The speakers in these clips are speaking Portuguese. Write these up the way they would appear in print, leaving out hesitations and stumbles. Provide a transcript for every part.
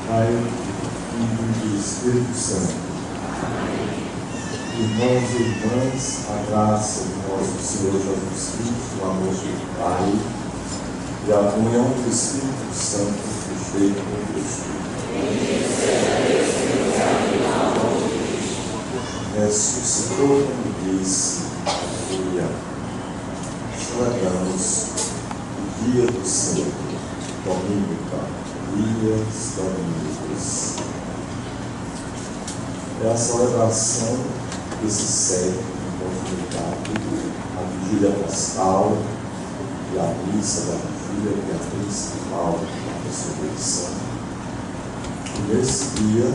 Pai, Filho e Espírito Santo. Irmãos e irmãs, a graça de nosso Senhor Jesus Cristo, o amor do Pai e a comunhão do Espírito Santo esteja convosco. Ressuscitou como disse, aleluia. Celebramos o dia do Senhor, Domínica. Dias domingos. É a celebração que se segue em conformidade à vigília pascal e à missa da vigília, que é a principal da ressurreição. E nesse dia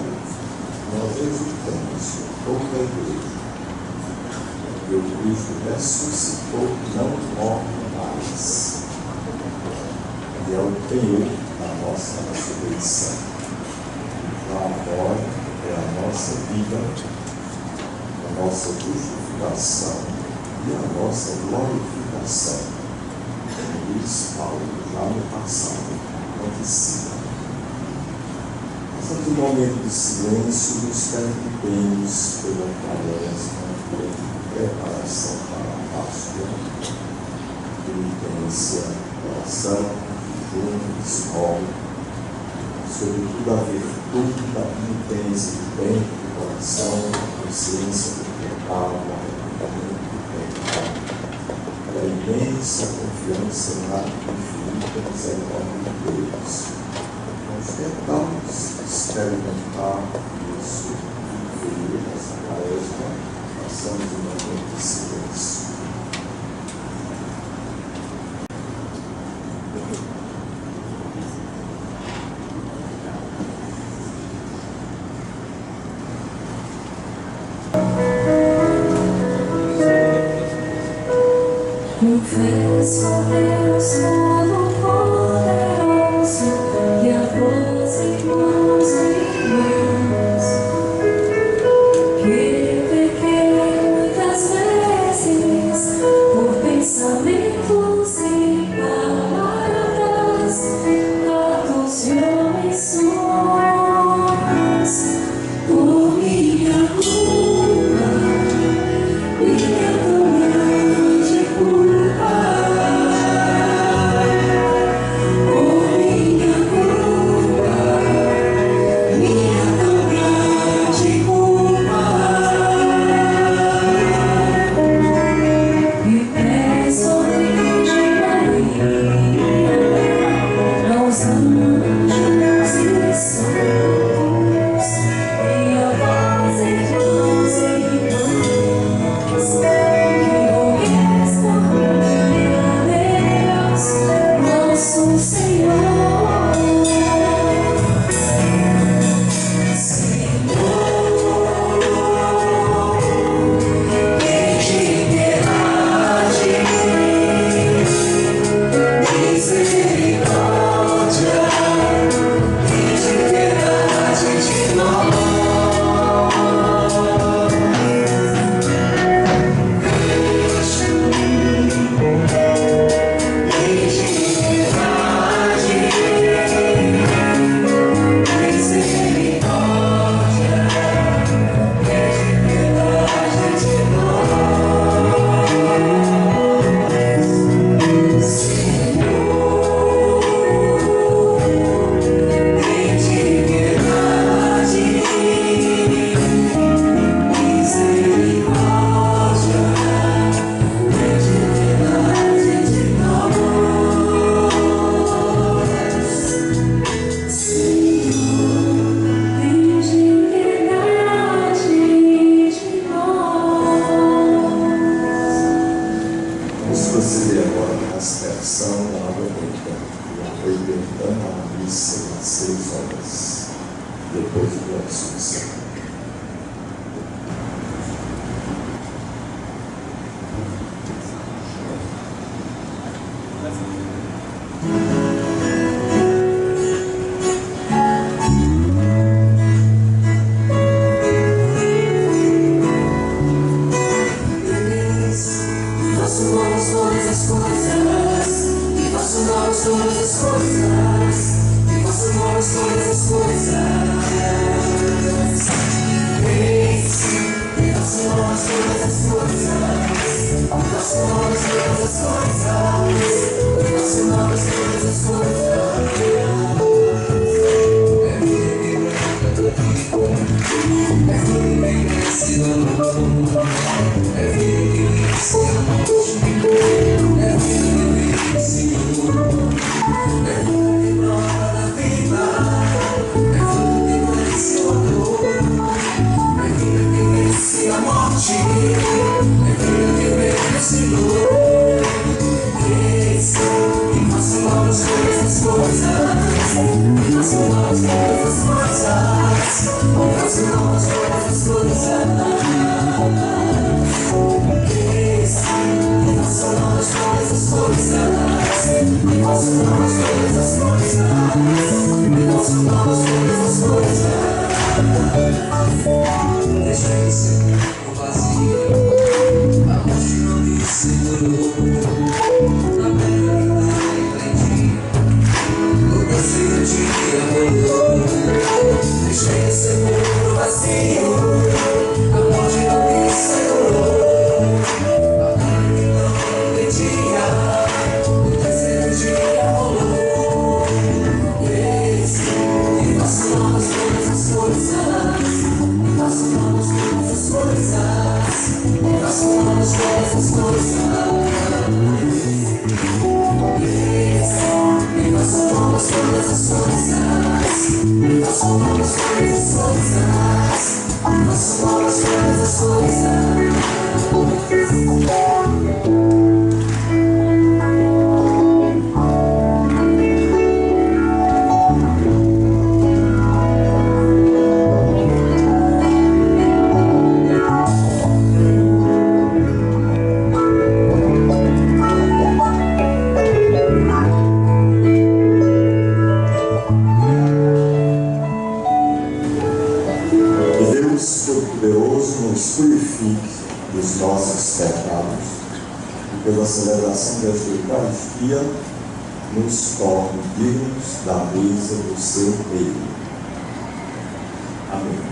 nós exultamos toda a igreja, porque o Cristo ressuscitou, não morre mais. E é o Senhor da nossa ressurreição. Já agora é a nossa vida, a nossa justificação e a nossa glorificação. Como diz Paulo, já no passado, antecipa. Mas no momento de silêncio, nos perguntemos pela quaresma, pela preparação para a Páscoa, penitência, oração, escola, sobretudo a virtude da penitência do bem do coração, a consciência do pecado, o arrependimento do pecado, a imensa confiança na infinita misericórdia de Deus. Nós tentamos experimentar isso e viver essa quaresma, passamos um momento de silêncio. Confesso a Deus Todo-Poderoso e a vós, irmãos e irmãs, que eu pequei muitas vezes por pensamentos e palavras, atos e omissões, por minha culpa, minha tão grande culpa. Depois da ressurreição. Pela celebração desta Eucaristia, nos torne dignos da mesa do seu reino. Amém.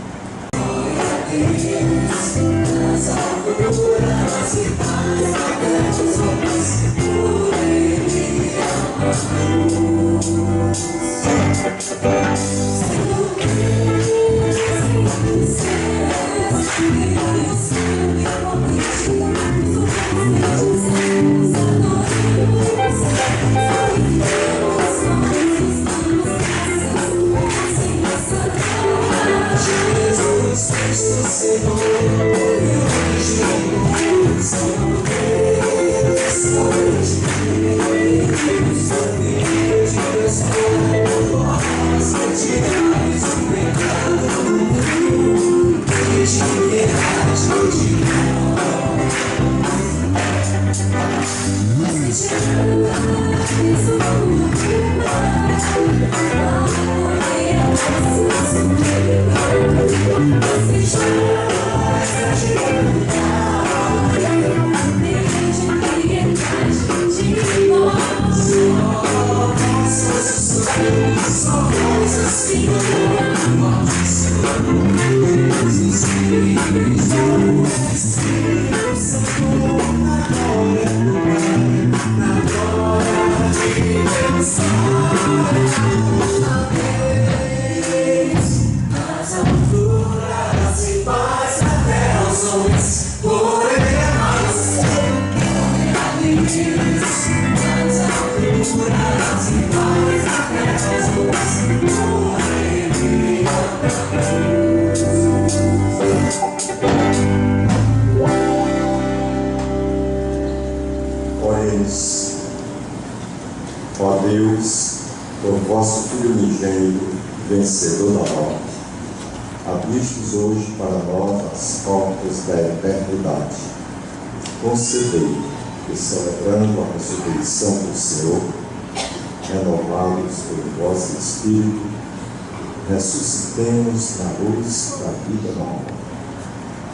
Oremos. Ó Deus, por vosso Filho unigênito, vencedor da morte, abristes hoje para nós as portas da eternidade. Concedei que, celebrando a ressurreição do Senhor, renovados pelo vosso Espírito, ressuscitemos na luz da vida nova.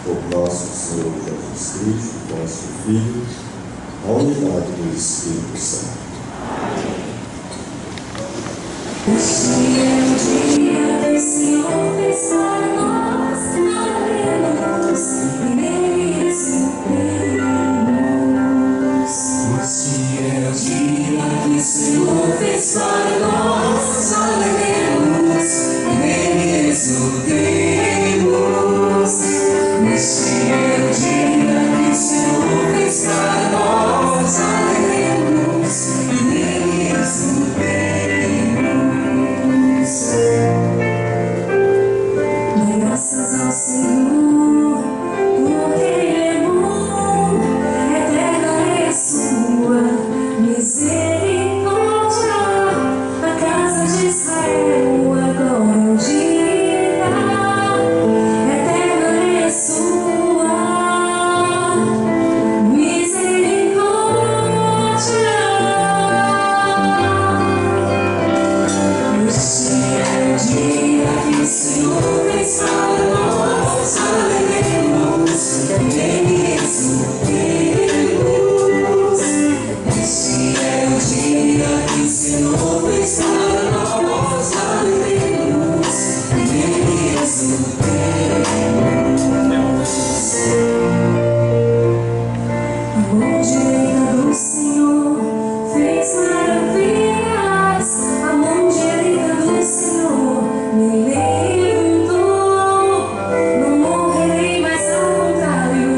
Por nosso Senhor Jesus Cristo, vosso Filho, a unidade do Espírito Santo. Este é o dia que o Senhor fez para nós, aleluia, e nele exultemos. Este é o dia que o Senhor fez para nós, aleluia, e nele exultemos. Este é o dia que o Senhor fez para nós, aleluia, e nele exultemos. Dê graças ao Senhor, porque Ele é bom, eterna é a sua misericórdia. Na casa de Israel agora o dia, eterna é a sua misericórdia. Este é o dia que o Senhor fez para nós, aleluia, e nele exultemos. Este é o dia que o Senhor fez para nós, aleluia, e nele exultemos. A mão direita do Senhor fez maravilhas, a mão direita do Senhor me levantou. Não morrerei, mas ao contrário,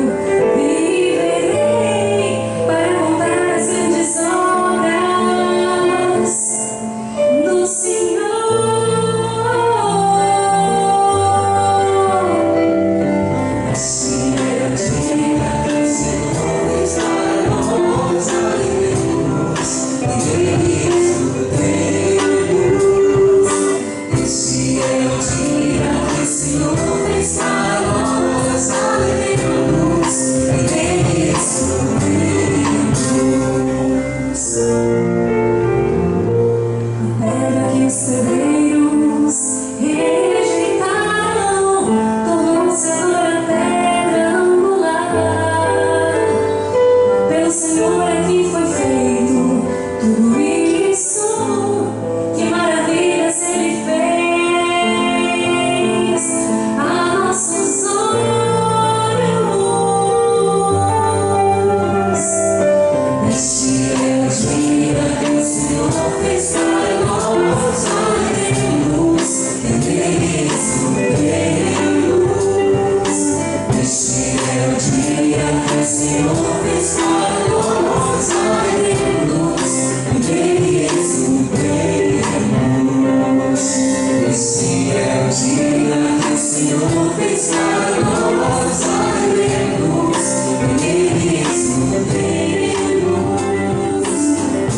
viverei para contar as grandes obras do Senhor. Este é o dia que o Senhor fez para nós, aleluia, e nele exultemos. Este é o dia que o Senhor fez para nós, aleluia, e nele exultemos. A pedra que os pedreiros rejeitaram tornou-se agora pedra angular. Pelo Senhor é que foi feito tudo isso, que maravilhas Ele fez a nossos olhos. Este é o dia que o Senhor fez para nós, aleluia, e nele exultemos. Este é o dia que o Senhor fez para nós, aleluia, e nele exultemos. Este é o dia que o Senhor fez para nós, aleluia, e nele exultemos.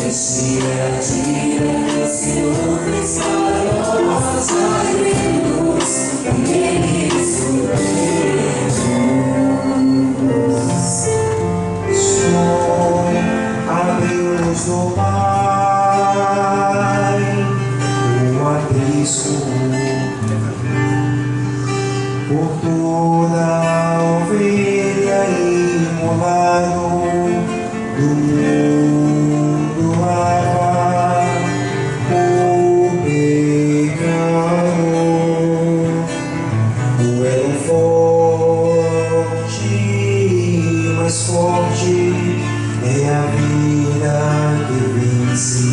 Este é o dia que o Senhor fez para nós, aleluia, e nele exultemos. Senhor, abriu-nos do mar, o aprisco por toda a ovelha imolado do mundo lava o pecado. O elo forte, mais forte é a vida que vence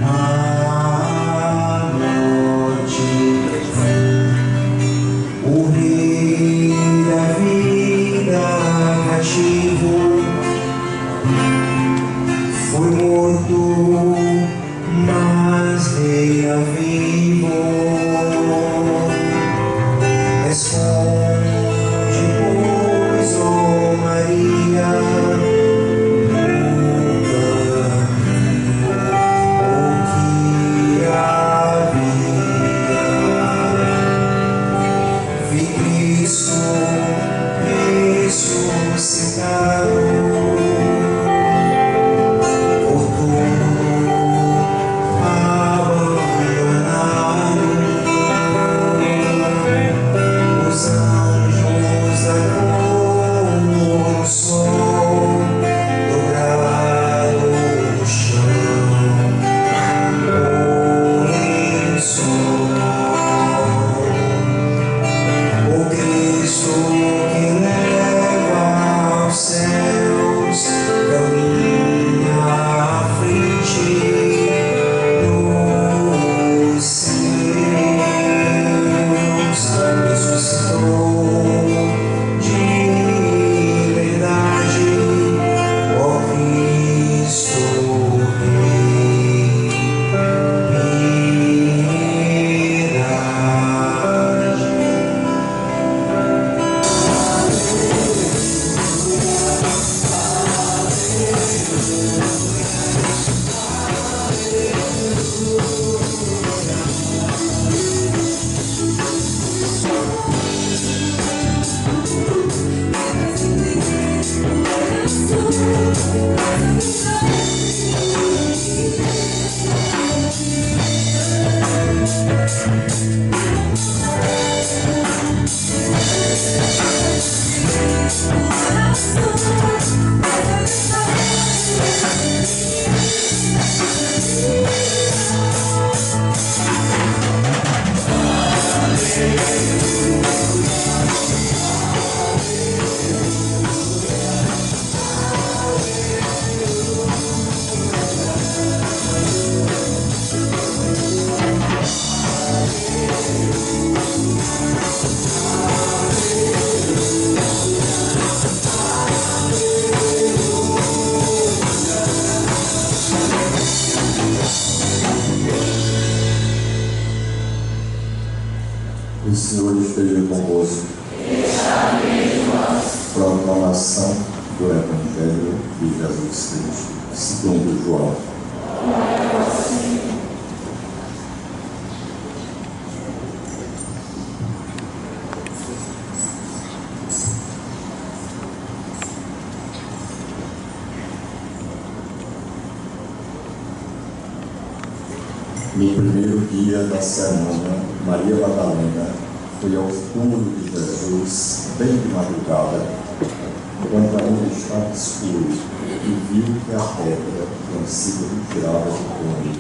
a morte. O Rei da vida cativo foi morto, mas veio vivo. Esconde, pois, ó Maria, o que havia. Vi Cristo ressuscitar. Senhor esteja convosco. Proclamação do Evangelho de Jesus Cristo, segundo João. No primeiro dia da semana, Maria Madalena foi ao túmulo de Jesus, bem de madrugada, quando ainda estava escuro, e viu que a pedra tinha sido retirada do túmulo.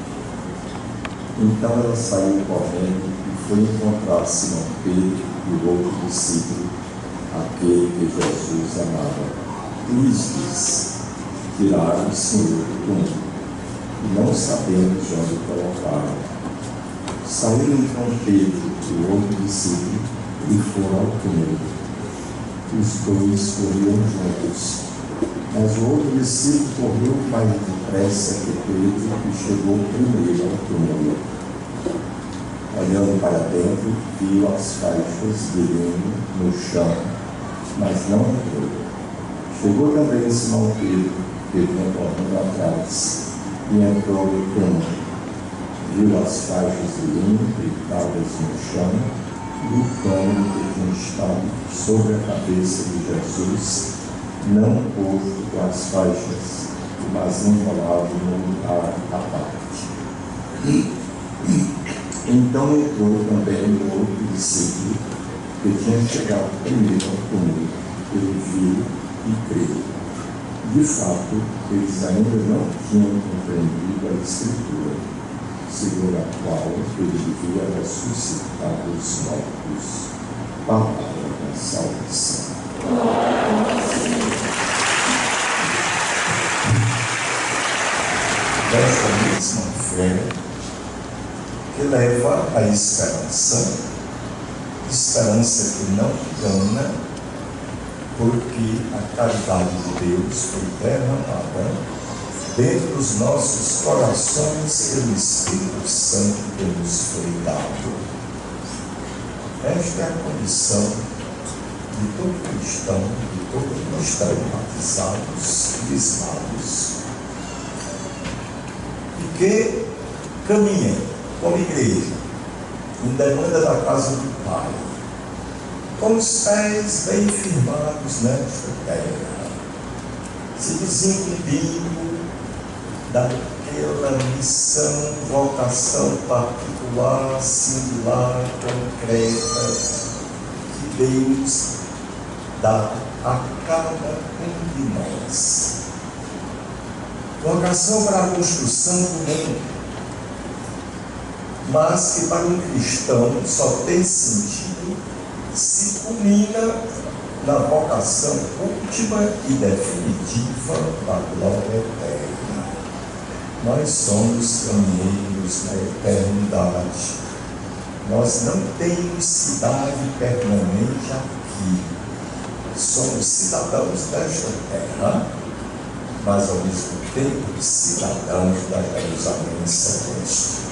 Então ela saiu correndo e foi encontrar Simão Pedro e o outro discípulo, aquele que Jesus amava. E lhes disse: tiraram o Senhor do túmulo, e não sabemos onde o colocaram. Saíram então Pedro e o outro discípulo e foram ao túmulo. Os dois corriam juntos, mas o outro discípulo correu mais depressa que Pedro e chegou primeiro ao túmulo. Olhando para dentro, viu as faixas de linho no chão, mas não entrou. Chegou também Simão Pedro, que vinha correndo atrás, e entrou no túmulo. Viu as faixas de linho deitadas no chão e o pano que tinha estado sobre a cabeça de Jesus, não posto com as faixas, mas enrolado num lugar à parte. Então entrou também o outro discípulo, que tinha chegado primeiro ao túmulo. Ele viu e creu. De fato, eles ainda não tinham compreendido a Escritura, segundo a qual ele devia ressuscitar os mortos. Palavra da salvação. Desta mesma fé que leva à esperança que não engana, porque a caridade de Deus foi derramada dentro dos nossos corações pelo Espírito Santo que nos foi dado. Esta é a condição de todo cristão, de todos que estão batizados e crismados, e que caminhem como igreja, em demanda da casa do Pai, com os pés bem firmados nesta terra, se desincumbindo daquela missão, vocação particular, singular, concreta, que Deus dá a cada um de nós. Vocação para a construção do mundo, mas que para um cristão só tem sentido se culmina na vocação última e definitiva da glória eterna. Nós somos caminheiros na eternidade. Nós não temos cidade permanente aqui. Somos cidadãos desta terra, mas ao mesmo tempo cidadãos da Jerusalém celeste.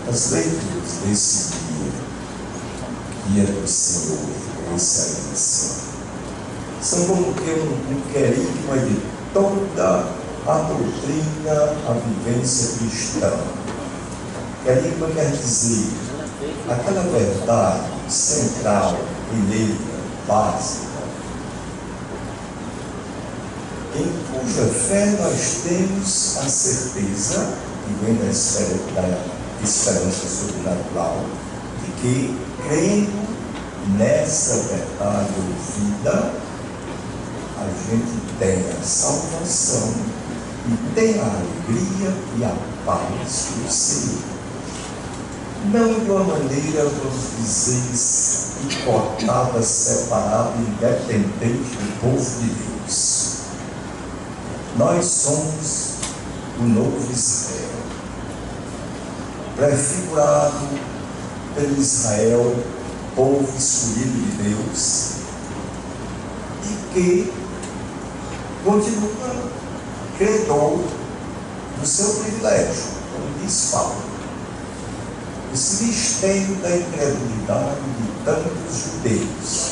As leituras desse dia do Senhor, excelência, são como que um querigma de toda a doutrina, a vivência cristã. Querigma quer dizer aquela verdade central, primeira, básica, em cuja fé nós temos a certeza, que vem da esperança sobrenatural, de que, crendo nessa verdade ouvida, a gente tem a salvação e tem a alegria e a paz do Senhor. Não de uma maneira, vamos dizer, importada, separada, independente do povo de Deus. Nós somos o novo Israel, prefigurado pelo Israel, povo escolhido de Deus, e que continua credor do seu privilégio, como diz Paulo. esse mistério da incredulidade de tantos judeus.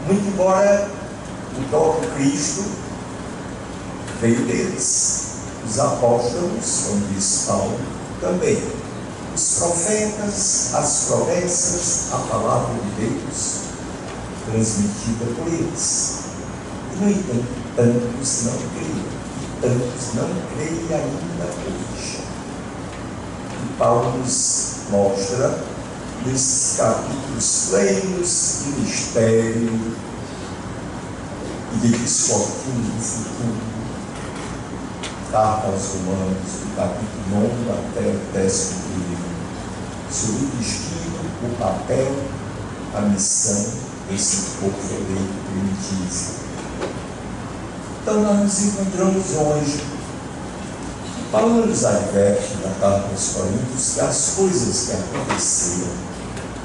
Muito embora o próprio Cristo veio deles, os apóstolos, como diz Paulo, também. Os profetas, as promessas, a palavra de Deus, transmitida por eles. E, no entanto, tantos não criam, e tantos não creem ainda hoje. E Paulo nos mostra, nesses capítulos plenos de mistério e de desfortuna do futuro, carta aos Romanos, do capítulo 9 até o 11, sobre o destino, o papel, a missão desse povo eleito primitivo. Então nós nos encontramos hoje. Paulo nos adverte na carta aos Coríntios que as coisas que aconteceram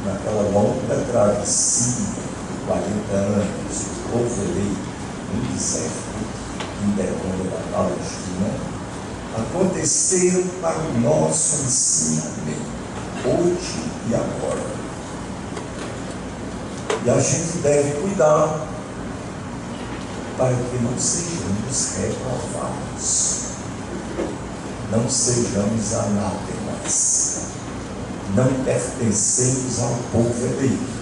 naquela longa travessia de 40 anos, do povo eleito no deserto, interrompe da Palestina, aconteceram para o nosso ensinamento, hoje e agora. E a gente deve cuidar para que não sejamos reprovados, não sejamos anátemas, não pertencemos ao povo eleito.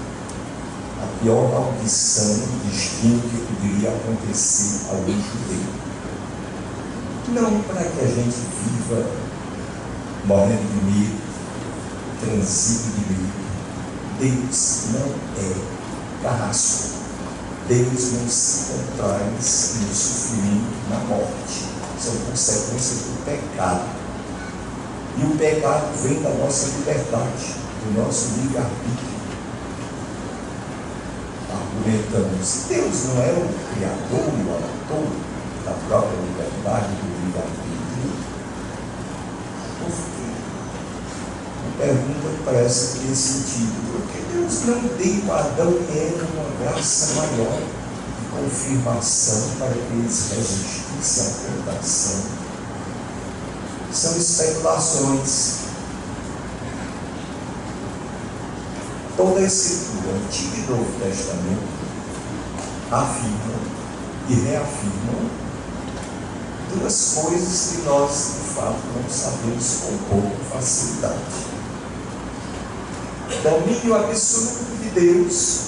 A pior maldição e destino que poderia acontecer ao judeu. Não para que a gente viva morrendo de medo, transito de medo. Deus não é carrasco. Deus não se compraz no sofrimento, na morte. São consequências do pecado. E o pecado vem da nossa liberdade, do nosso livre-arbítrio. Argumentamos, Deus não é o criador e o autor da própria liberdade do livre-arbítrio? Por quê? A pergunta parece ter sentido. Porque Deus não deu a Adão e Eva uma graça maior de confirmação para que eles resistissem à tentação? São especulações. Toda a Escritura, Antigo e Novo Testamento, afirmam e reafirmam duas coisas que nós, de fato, não sabemos com pouca facilidade. Domínio absoluto de Deus.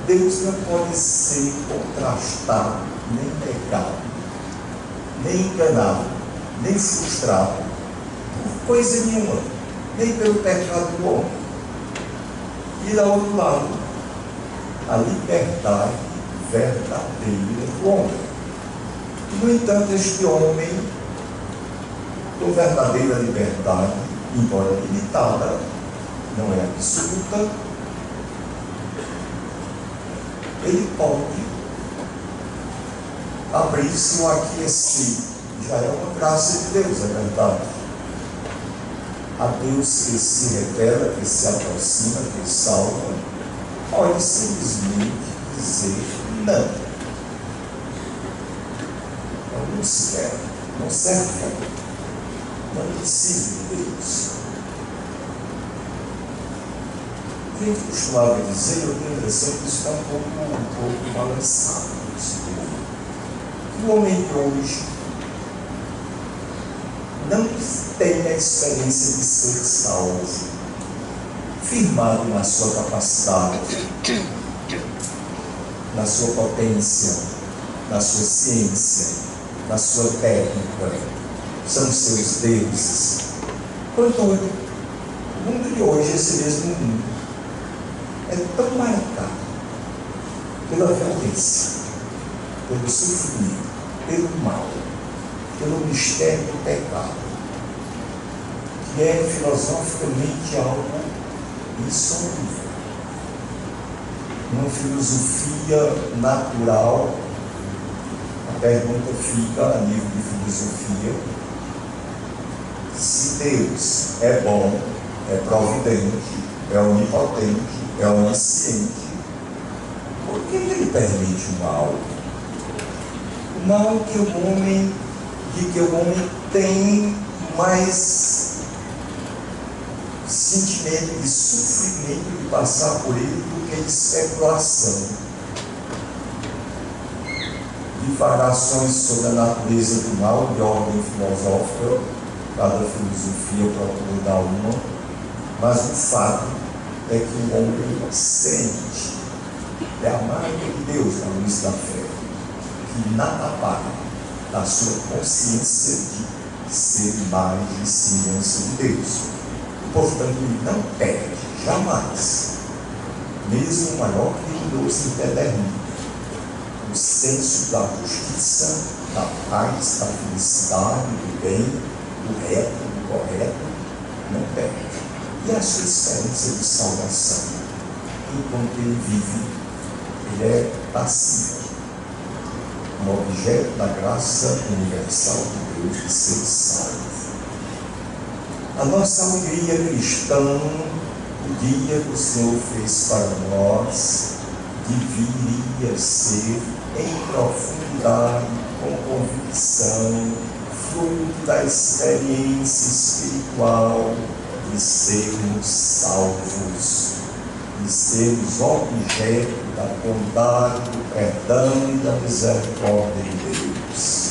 Deus não pode ser contrastado, nem negado, nem enganado, nem frustrado, por coisa nenhuma, nem pelo pecado do homem. E, ao outro lado, a liberdade verdadeira do homem. E, no entanto, este homem, com verdadeira liberdade, embora limitada, não é absoluta, ele pode abrir-se ou aquecer. Já é uma graça de Deus, é verdade. A Deus que se revela, que se aproxima, que salva, pode simplesmente dizer não. Não se quer, não serve, não precisa de Deus. A gente costumava dizer, eu tenho a impressão que isso está um pouco balançado nesse povo. O homem de hoje não tem a experiência de ser salvo, firmado na sua capacidade, na sua potência, na sua ciência, na sua técnica, são seus deuses. Contudo, o mundo de hoje, esse mesmo mundo, é tão marcado pela violência, pelo sofrimento, pelo mal, pelo mistério do pecado, que é filosoficamente algo insolúvel. Uma filosofia natural, a pergunta fica a nível de filosofia: se Deus é bom, é providente, é onipotente, é onisciente, por que ele permite o mal? O mal que o homem tem mais sentimento de sofrimento de passar por ele do que de especulação, de variações sobre a natureza do mal de ordem filosófica. Cada filosofia procura dar uma, mas o fato é que o homem sente, é a marca de Deus na luz da fé, que nada apaga da sua consciência de ser imagem e semelhança de Deus. E, portanto, ele não perde jamais, mesmo o maior criminoso empedernido, o senso da justiça, da paz, da felicidade, do bem, do reto, do correto, não perde. E a sua esperança de salvação, enquanto ele vive, ele é passivo, um objeto da graça universal de Deus de ser salvo. A nossa alegria cristã, o dia que o Senhor fez para nós, deveria ser em profundidade, com convicção, fruto da experiência espiritual de sermos salvos, de sermos objeto da bondade, do perdão e da misericórdia de Deus.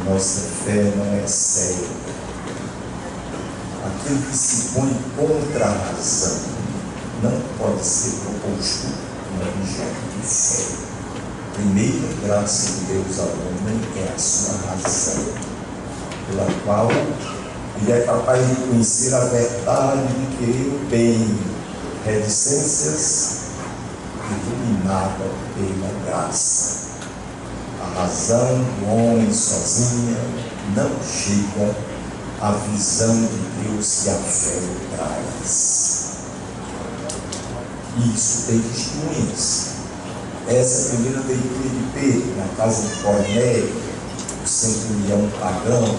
A nossa fé não é cega. Aquilo que se põe contra a razão não pode ser proposto como objeto de fé. A primeira graça de Deus ao homem é a sua razão, pela qual ele é capaz de conhecer a verdade, de querer o bem, reticências iluminada pela graça. A razão do homem sozinha não chega à visão de Deus que a fé traz. Isso tem testemunhas. Essa primeira leitura de Pedro, na casa de Cornélio, o centurião pagão,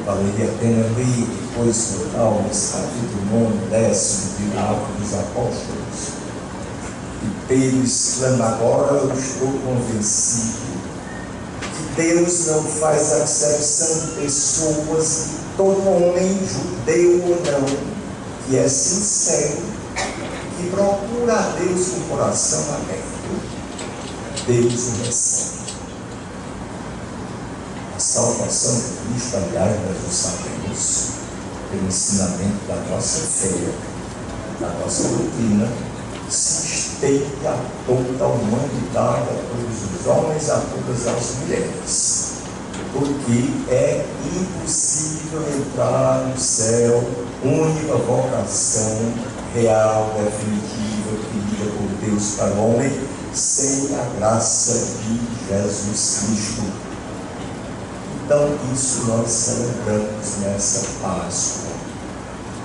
valeria a pena ler depois no tal, nesse capítulo 9, 10 de Atos dos Apóstolos. E Pedro exclama: agora eu estou convencido que Deus não faz acepção de pessoas, que todo homem, judeu ou não, que é sincero, que procura a Deus com o coração aberto, Deus o recebe. A salvação de Cristo, aliás, nós o sabemos, pelo ensinamento da nossa fé, da nossa doutrina, se estende a toda a humanidade, a todos os homens, a todas as mulheres, porque é impossível entrar no céu, única vocação real, definitiva, pedida por Deus para o homem, sem a graça de Jesus Cristo. Então, isso nós celebramos nessa Páscoa.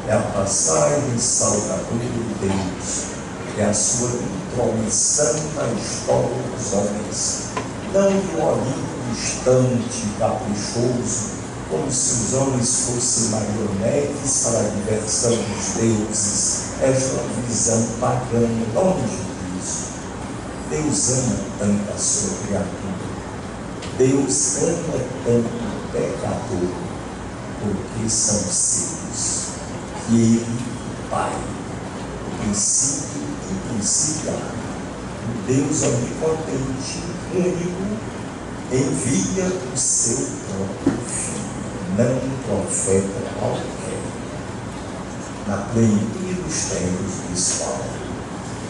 É a passagem salvadora de Deus, é a sua intromissão na história dos homens, não de um olhinho distante, caprichoso, como se os homens fossem marionetes para a diversão dos deuses. Esta é uma visão pagã, longe disso. Deus ama tanto a sua criatura, Deus ama tanto o pecador, porque são seus, que Ele, o Pai, o princípio iniciado, o Deus onipotente, único, envia o seu próprio Filho, não um profeta qualquer, na plenitude dos tempos diz Paulo,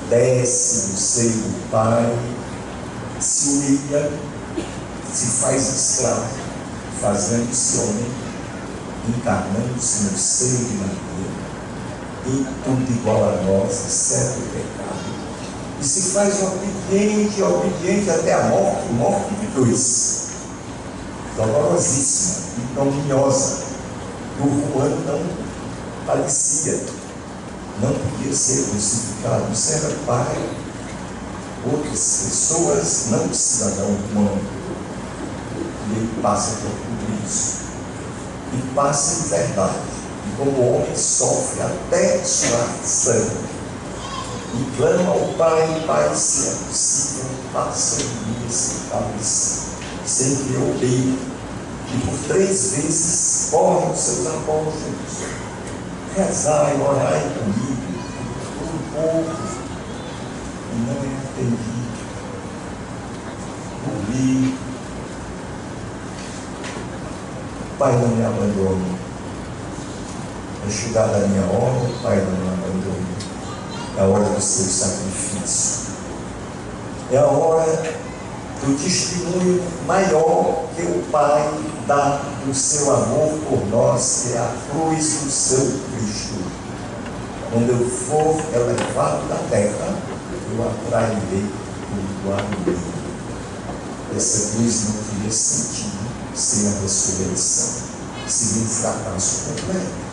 desce do seio do Pai, se humilha, se faz escravo, fazendo-se homem, encarnando-se no seio de Maria, em tudo igual a nós, exceto o pecado, e se faz obediente, obediente até a morte, morte de cruz, dolorosíssima, ignominiosa. O Juan não padecia, não podia ser crucificado, isso era pai, outras pessoas, não o cidadão humano, e ele passa por tudo isso, e passa em verdade, e como o homem sofre até suar sangue, e clama ao Pai: Pai, se é possível, passa de mim esse cálice, sem que eu odeie. E por 3 vezes corre os seus apóstolos, rezai, orai comigo, por um povo que não é atendido, por mim. Pai, não me abandone. É chegada a minha hora, Pai, não me abandone. É a hora do seu sacrifício. É a hora do testemunho maior que o Pai dá do seu amor por nós, que é a cruz do seu Cristo. Quando eu for elevado da terra, eu atrairei tudo a mim. Essa cruz não teria sentido sem a ressurreição, seria um fracasso completo.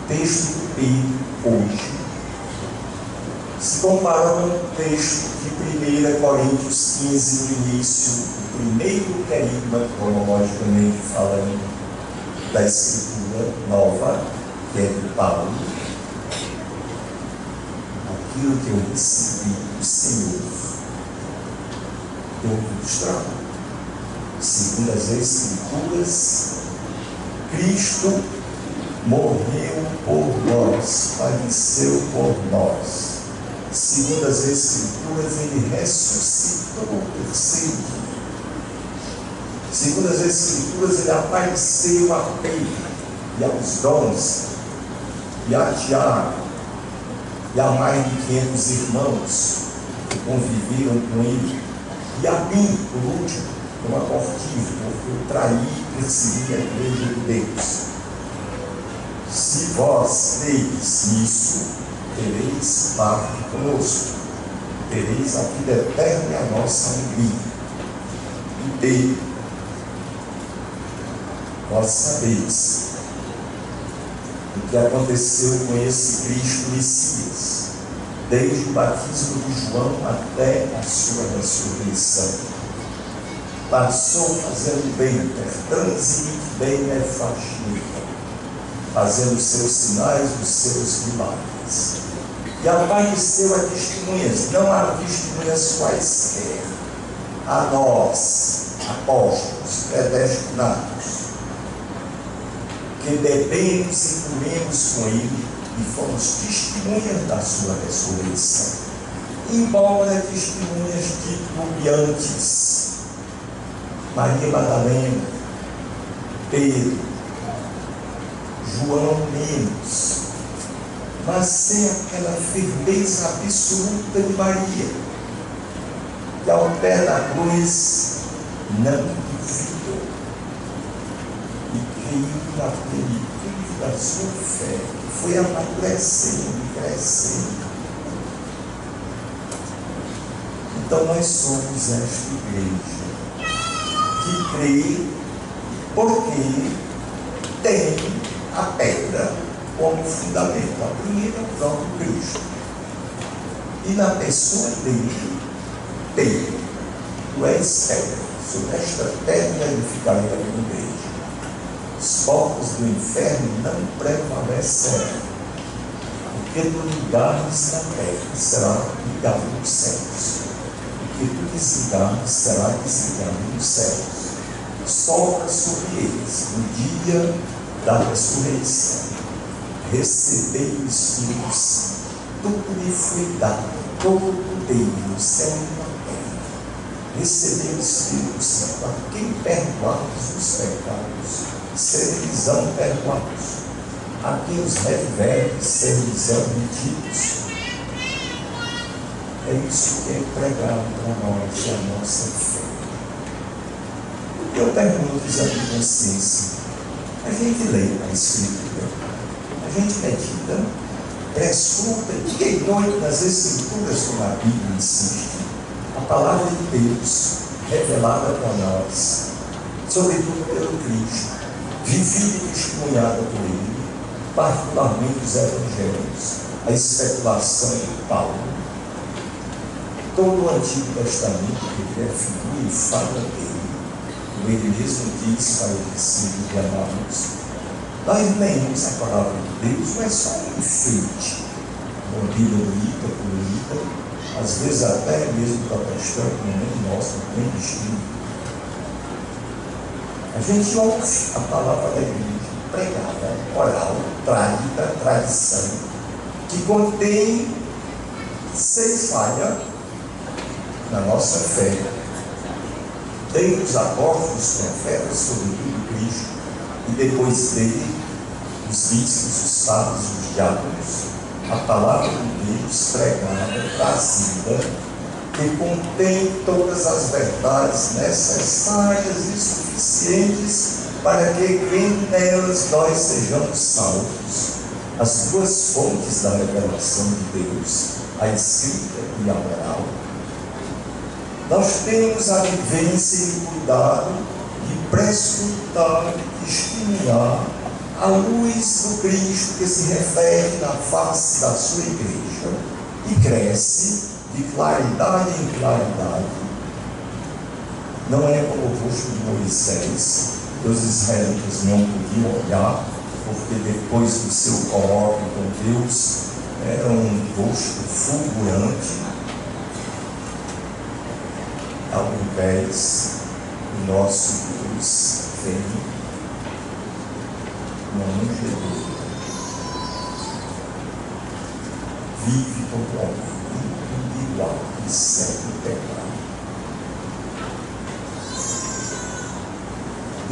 O texto de Pedro hoje se compara com o texto de 1 Coríntios 15, no início, o primeiro querigma, cronologicamente falando, da Escritura Nova, que é de Paulo. Aquilo que eu recebi do Senhor, eu vos trago. Segundo as Escrituras, Cristo morreu por nós, padeceu por nós. Segundo as Escrituras, ele ressuscitou o terceiro dia. Segundo as Escrituras, ele apareceu a Pedro e aos 12, e a Tiago, e a mais de 500 irmãos que conviveram com ele, e a mim, por último, como abortivo, porque eu traí e persegui a igreja de Deus. Se vós creis nisso, tereis parte conosco, tereis a vida eterna e a nossa alegria. E dele, vós sabeis o que aconteceu com esse Cristo Messias, desde o batismo de João até a sua ressurreição. Passou fazendo bem, transmite bem a faxina, fazendo os seus sinais, os seus milagres. E apareceu a testemunhas, não há testemunhas quaisquer, a nós, apóstolos, predestinados, que bebemos e comemos com ele e fomos testemunhas da sua ressurreição. Embora testemunhas titubeantes, Maria Madalena, Pedro, João menos, mas sem aquela firmeza absoluta de Maria, que ao pé da cruz não duvidou e creio naquele Cristo da sua fé, que foi amadurecendo e crescendo. Então nós somos esta igreja que crê porque tem a pedra como fundamento. A primeira é o próprio Cristo. E na pessoa dele, Pedro, tu és pedra, sobre esta pedra edificarei a minha igreja. Os portas do inferno não prevalecerão, porque tu ligares na terra, será ligado nos céus. O que tu desligares, será desligado nos céus. Sopra sobre eles no dia da ressurreição. Recebei o Espírito Santo. Tudo lhe foi dado, todo o poder no céu e na terra. Recebei o Espírito Santo. A quem perdoados os pecados, serão perdoados. A quem os reveres, serão mentidos. É isso que é pregado para nós, a nossa fé. Eu pergunto, exame de consciência, a gente lê a Escritura, a gente medita, prescruta dia e noite nas Escrituras, como a Bíblia insiste, a palavra de Deus revelada para nós, sobretudo pelo Cristo, vivida e testemunhada por ele, particularmente os evangelhos, a especulação de Paulo, todo o Antigo Testamento que é figura e fala dele. Ele mesmo diz para os discípulos de Amados, nós lemos a palavra de Deus, não é só um enfeite, uma Bíblia bonita, colorida, às vezes até mesmo protestante, nem nossa, nem destino. A gente ouve a palavra da igreja, pregada, oral, trágica, tradição, que contém, sem falha, na nossa fé, desde os apóstolos, os profetas, sobretudo Cristo, e depois dele, os bispos, os padres, os diáconos, a palavra de Deus pregada, trazida, que contém todas as verdades necessárias e suficientes para que, crendo nelas, nós sejamos salvos. As duas fontes da revelação de Deus, a escrita e a oral. Nós temos a vivência e o cuidado de prescrutar e testemunhar a luz do Cristo que se reflete na face da sua igreja e cresce de claridade em claridade. Não é como o rosto de Moisés, que os israelitas não podiam olhar, porque depois do seu colóquio com Deus, era um rosto fulgurante. Ao invés, o nosso Deus vem uma manjedoura, vive como homem, individual e segue o pecado.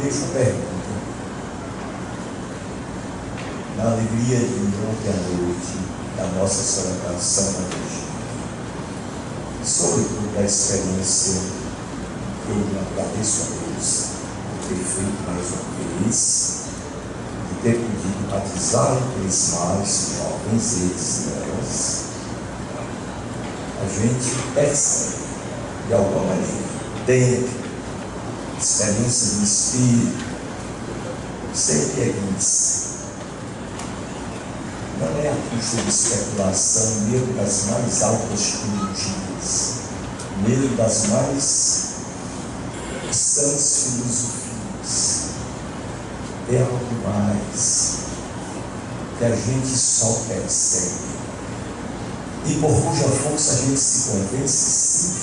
Deixa eu perguntar. Na alegria de ontem à noite, da nossa celebração na igreja, e sobretudo da experiência que eu agradeço a Deus por ter feito mais uma vez, de ter podido batizar e crismar esses jovens e elas, a gente percebe, de alguma maneira, dentro da experiência do Espírito, sempre é isso. Não é a custa de especulação, mesmo das mais altas teologias, mesmo das mais sãs filosofias. É algo mais que a gente só percebe e por cuja força a gente se convence,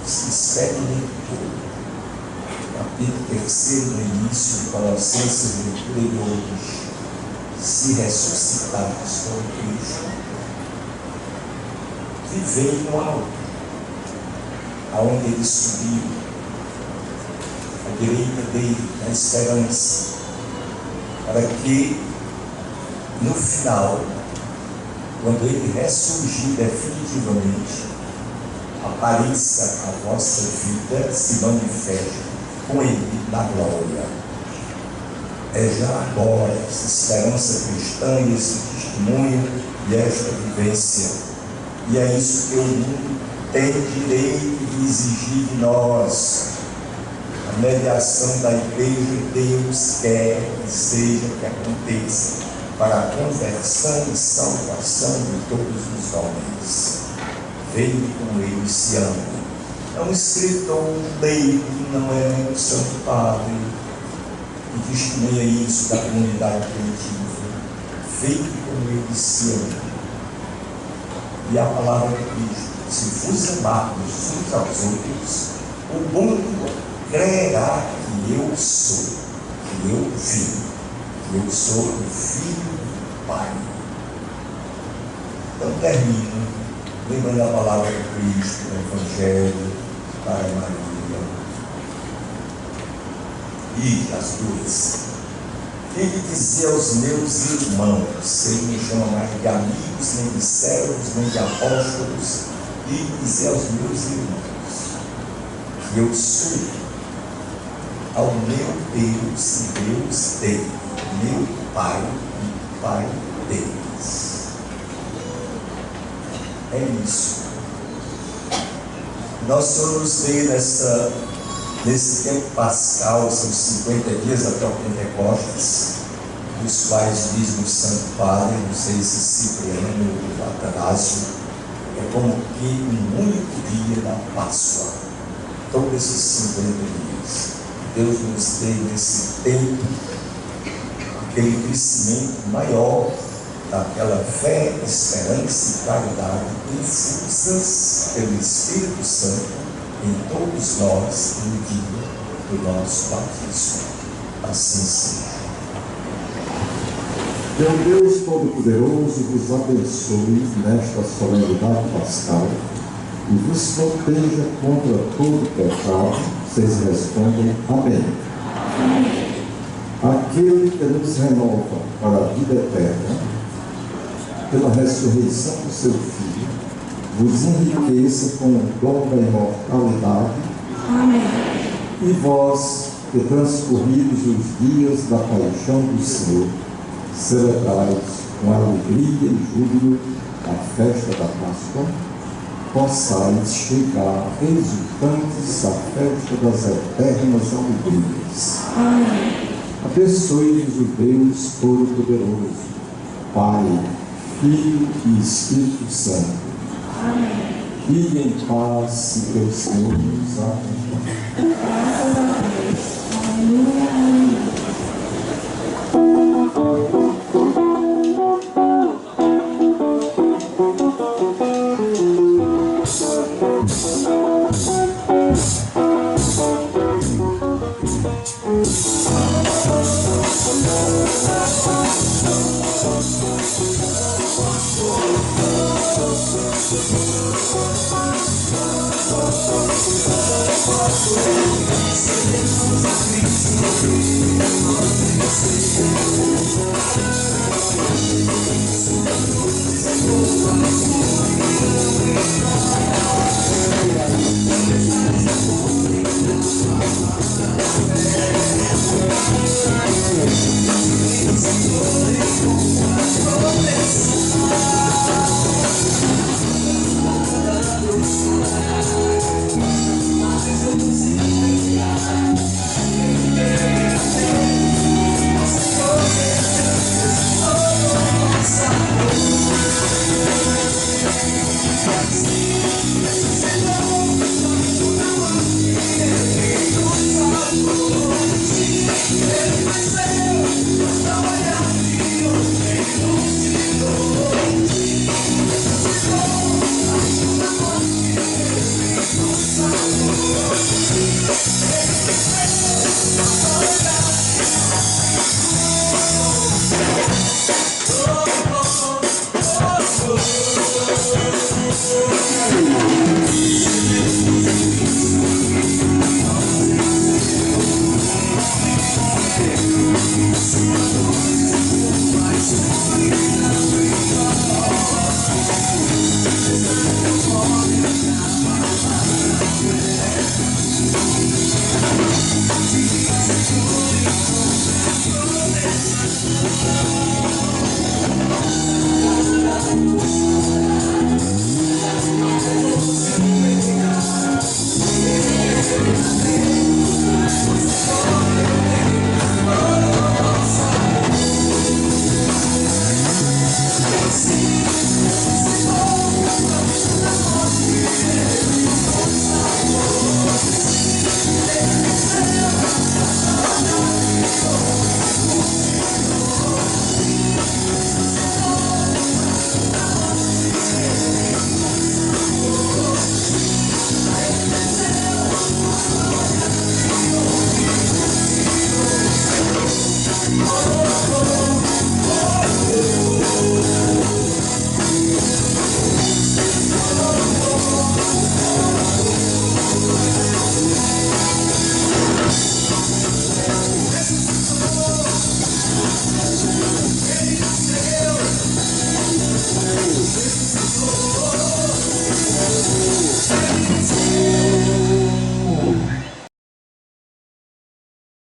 se experimentou. Capítulo 3, no início de Colossenses, leitura de hoje. Se ressuscitados com Cristo, vivei no alto, aonde ele subiu, à direita dele, na esperança, para que no final, quando ele ressurgir definitivamente, apareça a vossa vida, se manifeste com ele na glória. É já agora essa esperança cristã e esse testemunho e esta vivência. E é isso que o mundo tem direito de exigir de nós. A mediação da igreja, Deus quer que seja, que aconteça, para a conversão e salvação de todos os homens. Veio com ele se ama. É um escritor, um leigo, não é nem um santo padre, e testemunha isso da comunidade primitiva, feito como ele se ama. E a palavra de Cristo, se vos amarmos uns aos outros, o mundo crerá que eu sou, que eu vim, que eu sou o Filho do Pai. Então termino lembrando a palavra de Cristo no Evangelho para Maria. E as duas. Quem dizer aos meus irmãos, ele me chama mais de amigos, nem de servos, nem de apóstolos, e dizer aos meus irmãos que eu sou ao meu Deus e Deus dele, meu Pai e Pai deles. É isso. Nós somos ver nesse tempo pascal, são 50 dias até o Pentecostes, dos quais diz o Santo Padre, não sei se Cipriano ou Atanásio, é como que um único dia da Páscoa, todos esses 50 dias. Deus nos deu nesse tempo aquele crescimento maior daquela fé, esperança e caridade infusas pelo Espírito Santo em todos nós no dia do nosso batismo. Assim seja. Deus Todo-Poderoso vos abençoe nesta solenidade pascal e vos proteja contra todo pecado. Vocês respondem amém. Aquele que nos renova para a vida eterna, pela ressurreição do seu Filho, vos enriqueça com o dom da imortalidade. Amém. E vós, que transcorridos os dias da paixão do Senhor, celebrais com alegria e júbilo a festa da Páscoa, possais chegar exultantes à festa das eternas alegrias. Amém. Abençoe-vos o Deus Todo-Poderoso, Pai, Filho e Espírito Santo. Amém. Fiquem em paz e que o Senhor nos acompanhe. Graças a Deus. Aleluia. Amém.